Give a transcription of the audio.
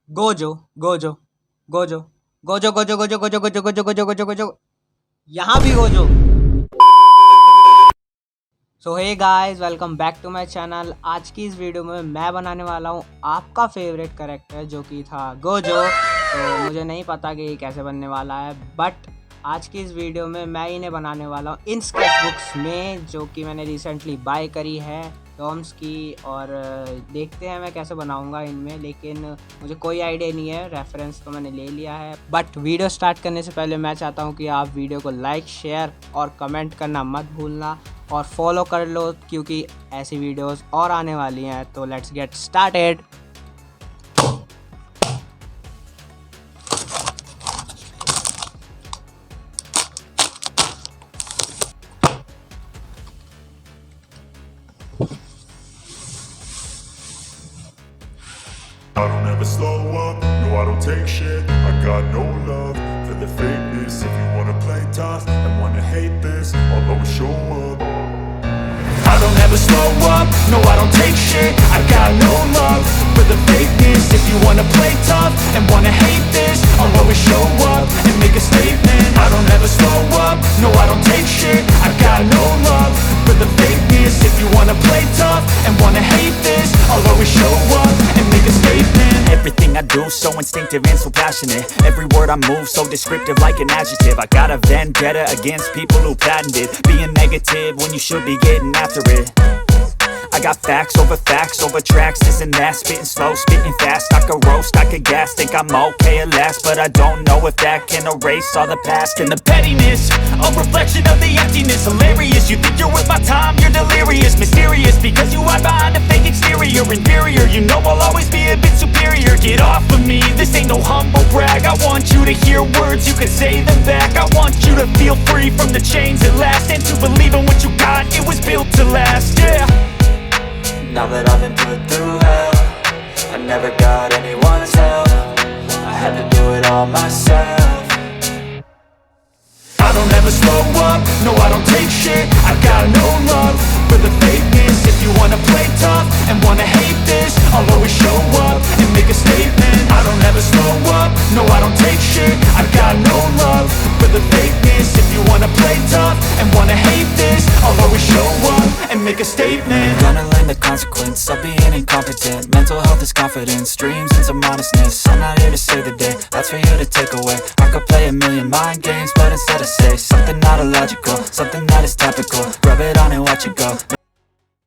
Gojo Gojo Gojo Gojo Gojo Gojo Gojo Gojo Gojo Gojo Gojo Gojo यहाँ भी Gojo. So hey guys, welcome back to my channel. आज की इस video में मैं बनाने वाला हूँ आपका फेवरेट कैरेक्टर जो कि था गोजो। तो मुझे नहीं पता कि ये कैसे बनने वाला है, बट आज की इस वीडियो में मैं इन्हें बनाने वाला हूँ इन स्केचबुक्स में जो कि मैंने रिसेंटली बाय करी है टॉम्स की। और देखते हैं मैं कैसे बनाऊंगा इनमें, लेकिन मुझे कोई आइडिया नहीं है। रेफरेंस तो मैंने ले लिया है, बट वीडियो स्टार्ट करने से पहले मैं चाहता हूं कि आप वीडियो को लाइक, शेयर और कमेंट करना मत भूलना और फॉलो कर लो, क्योंकि ऐसी वीडियोस और आने वाली हैं। तो let's get started. I don't ever slow up, no I don't take shit. I got no love for the fakeness. If you wanna play tough and wanna hate this, I'll always show up. I don't ever slow up, no I don't take shit. I got no love for the fakeness. If you wanna play tough and wanna hate this, I'll always show up and make a statement. I don't ever slow up, no I don't take shit. I got no love for the fakeness. If you wanna play tough and wanna hate this, I'll always show up and make a statement. Everything I do so instinctive and so passionate. Every word I move so descriptive like an adjective. I got a vendetta against people who patented being negative when you should be getting after it. I got facts over tracks, this and that. Spitting slow, spitting fast. I could roast, I could gas. Think I'm okay at last, but I don't know if that can erase all the past. And the pettiness, a reflection of the emptiness. Hilarious, you think you're worth my time, you're delirious. Mysterious, because you hide behind a fake exterior. Inferior, you know I'll always be a bit superior. Get off of me, this ain't no humble brag. I want you to hear words, you can say them back. I want you to feel free from the chains at last, and to believe in what you got, it was built to last, yeah. Now that I've been put through hell, I never got anyone's help. I had to do it all myself. I don't ever slow up, no I don't take shit. I got no love for the fakeness. If you wanna play tough and wanna hate this, I'll always show up and make a statement. I don't ever slow up, no I don't take shit. I got no love for the fakeness. If you wanna play tough and wanna hate this, I'll always show up and make a statement. Gonna